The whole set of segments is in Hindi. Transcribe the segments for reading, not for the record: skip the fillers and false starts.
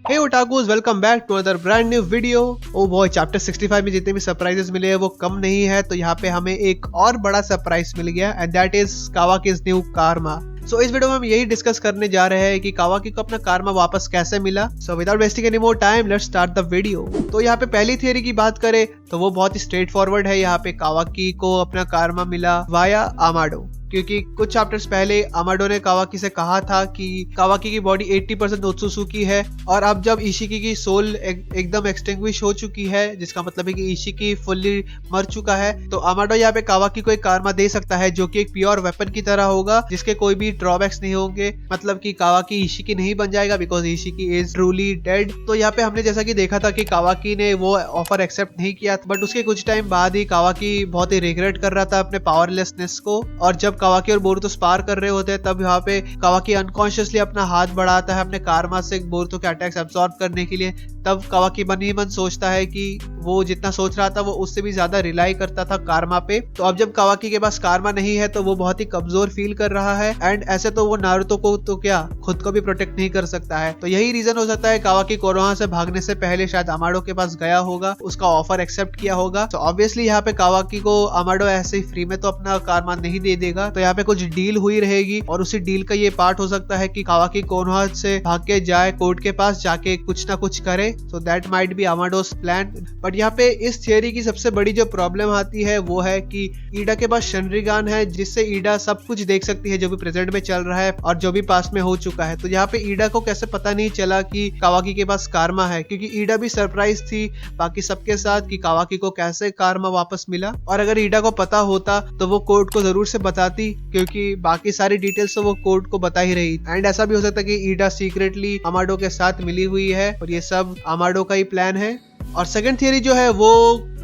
Hey otakus, welcome back to another brand new video. Oh boy, chapter 65 में जितने भी सरप्राइजेस मिले हैं वो कम नहीं है, तो यहाँ पे हमें एक और बड़ा सरप्राइज मिल गया एंड दैट इज कावाकी's न्यू कारमा। सो इस वीडियो में हम यही डिस्कस करने जा रहे हैं कि कावाकी को अपना कारमा वापस कैसे मिला। So without wasting any more time let's start the video. तो यहाँ पे पहली थियरी की बात करें तो वो बहुत ही स्ट्रेट फॉरवर्ड है। यहाँ पे कावाकी को अपना कारमा मिला वाया अमाडो, क्योंकि कुछ चैप्टर्स पहले अमाडो ने कावाकी से कहा था कि कावाकी की बॉडी 80% ओत्सुसुकी है, और अब जब इशिकी की सोल एकदम एक्सटिंग्विश हो चुकी है, जिसका मतलब है कि इशिकी फुल्ली मर चुका है, तो अमाडो यहाँ पे कावाकी को एक कारमा दे सकता है जो कि एक प्योर वेपन की तरह होगा, जिसके कोई भी ड्रॉबैक्स नहीं होंगे। मतलब कि कावाकी इशिकी नहीं बन जाएगा बिकॉज इशिकी इज ट्रूली डेड। तो यहाँ पे हमने जैसा कि देखा था कि कावाकी ने वो ऑफर एक्सेप्ट नहीं किया, बट उसके कुछ टाइम बाद ही कावाकी बहुत ही रिग्रेट कर रहा था अपने पावरलेसनेस को, और जब कावाकी और बोरुतो स्पार कर रहे होते हैं तब यहाँ पे कावाकी अनकॉन्शियसली अपना हाथ बढ़ाता है अपने कारमा से बोरुतो के अटैक्स एब्सॉर्ब करने के लिए। तब कावाकी मन ही मन सोचता है कि वो जितना सोच रहा था वो उससे भी ज्यादा रिलाई करता था कारमा पे। तो अब जब कावाकी के पास कारमा नहीं है तो वो बहुत ही कमजोर फील कर रहा है, एंड ऐसे तो वो नारुतो को तो क्या खुद को भी प्रोटेक्ट नहीं कर सकता है। तो यही रीजन हो सकता है कावाकी कोनोहा से भागने से पहले शायद अमाडो के पास गया होगा, उसका ऑफर एक्सेप्ट किया होगा। तो ऑब्वियसली यहाँ पे कावाकी को अमाडो ऐसे ही फ्री में तो अपना कारमा नहीं दे देगा, तो यहाँ पे कुछ डील हुई रहेगी, और उसी डील का ये पार्ट हो सकता है कि कावाकी कोनोहा से भाग के जाए कोर्ट के पास, जाके कुछ ना कुछ करे। So that might be Amado's plan. But यहाँ पे इस थियरी की सबसे बड़ी जो प्रॉब्लम आती है वो है कि ईडा के पास शनरिगान है, जिससे ईडा सब कुछ देख सकती है जो भी प्रेजेंट में चल रहा है और जो भी पास्ट में हो चुका है। तो यहाँ पे ईडा को कैसे पता नहीं चला कि कावाकी के पास कारमा है, क्योंकि ईडा भी सरप्राइज थी बाकी सबके साथ कि कावाकी को कैसे कारमा वापस मिला। और अगर ईडा को पता होता तो वो कोर्ट को जरूर से बताती, क्योंकि बाकी सारी डिटेल्स तो वो कोर्ट को बता ही रही। एंड ऐसा भी हो सकता है कि ईडा सीक्रेटली अमाडो के साथ मिली हुई है और ये सब अमाडो का ही प्लान है। और सेकंड थियरी जो है वो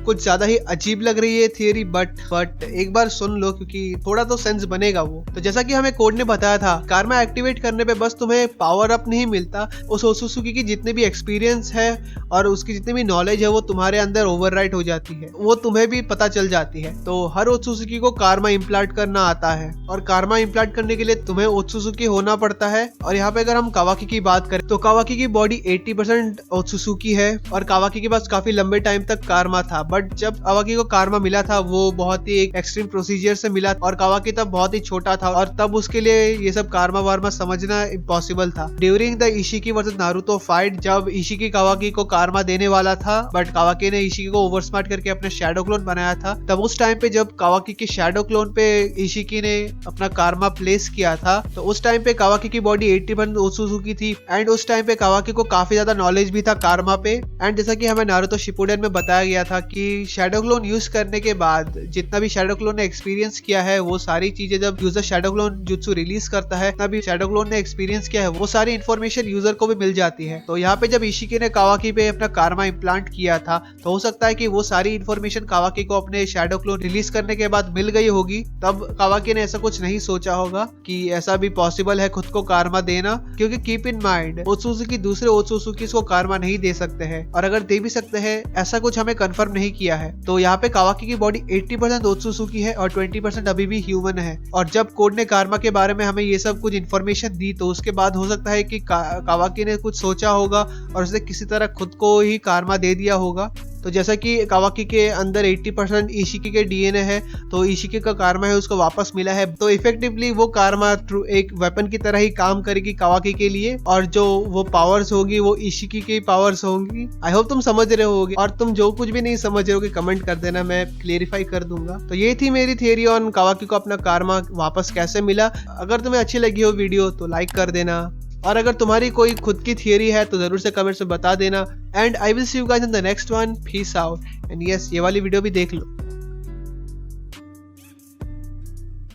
कुछ ज्यादा ही अजीब लग रही है थियरी, बट एक बार सुन लो क्योंकि थोड़ा तो सेंस बनेगा वो। तो जैसा कि हमें कोड ने बताया था, कारमा एक्टिवेट करने पे बस तुम्हें पावर अप नहीं मिलता, उस ओत्सुसुकी की जितने भी एक्सपीरियंस है और उसकी जितनी भी नॉलेज है वो तुम्हारे अंदर ओवरराइट हो जाती है, वो तुम्हें भी पता चल जाती है। तो हर ओत्सुसुकी को कारमा इम्प्लांट करना आता है, और कारमा इम्प्लांट करने के लिए तुम्हें ओत्सुसुकी होना पड़ता है। और यहाँ पे अगर हम कावाकी की बात करें तो कावाकी की बॉडी 80% ओत्सुसुकी है, और कावाकी के पास काफी लंबे टाइम तक कारमा था। बट जब कावाकी को कारमा मिला था वो बहुत ही एक एक्सट्रीम प्रोसीजर से मिला, और कावाकी तब बहुत ही छोटा था, और तब उसके लिए ये सब कारमा वारमा समझना इम्पॉसिबल था। During the Isshiki versus Naruto fight, जब इशिकी कावाकी को कारमा देने वाला था बट कावाकी ने इशिकी को ओवर स्मार्ट करके अपने शैडो क्लोन बनाया था, तब उस टाइम पे जब कावाकी के शैडो क्लोन पे इशिकी ने अपना कारमा प्लेस किया था, तो उस टाइम पे कावाकी की बॉडी 80% ओत्सुसुकी थी, एंड उस टाइम पे कावाकी को काफी ज्यादा नॉलेज भी था कारमा पे। एंड जैसा कि हमें नारुतो शिपुडेन में बताया गया था कि शैडो क्लोन यूज करने के बाद जितना भी शैडो क्लोन ने एक्सपीरियंस किया है वो सारी चीजें जब user shadow clone jutsu release करता है, तभी शैडो क्लोन ने एक्सपीरियंस किया है वो सारी इन्फॉर्मेशन यूजर को भी मिल जाती है। तो यहाँ पे जब इशिकी ने कावाकी पे अपना कारमा इम्प्लांट किया था, तो हो सकता है कि वो सारी इन्फॉर्मेशन कावाकी को अपने शैडो क्लोन रिलीज करने के बाद मिल गई होगी। तब कावाकी ने ऐसा कुछ नहीं सोचा होगा कि ऐसा भी पॉसिबल है खुद को कारमा देना, क्योंकि कीप इन माइंड ओत्सुसुकी दूसरे ओत्सुसुकी को कारमा नहीं दे सकते हैं, और अगर दे भी सकते हैं ऐसा कुछ हमें कंफर्म नहीं किया है। तो यहाँ पे कावाकी की बॉडी 80% ओत्सुसुकी है और 20% अभी भी ह्यूमन है। और जब कोड ने कारमा के बारे में हमें ये सब कुछ इन्फॉर्मेशन दी, तो उसके बाद हो सकता है कि कावाकी ने कुछ सोचा होगा और उसने किसी तरह खुद को ही कारमा दे दिया होगा। तो जैसा कि कावाकी के अंदर 80% इशिकी के डीएनए है, तो इशिकी का कारमा है उसको वापस मिला है, तो इफेक्टिवली वो कारमा एक वेपन की तरह ही काम करेगी कावाकी के लिए, और जो वो पावर्स होगी वो इशिकी की पावर्स होंगी। आई होप तुम समझ रहे होगे, और तुम जो कुछ भी नहीं समझ रहे होगे कमेंट कर देना, मैं क्लेरिफाई कर दूंगा। तो ये थी मेरी थियरी ऑन कावाकी को अपना कारमा वापस कैसे मिला। अगर तुम्हें अच्छी लगी हो वीडियो तो लाइक कर देना, और अगर तुम्हारी कोई खुद की थियरी है तो जरूर से कमेंट्स में बता देना। And I will see you guys in the next one. Peace out. And yes, ये वाली वीडियो भी देख लो।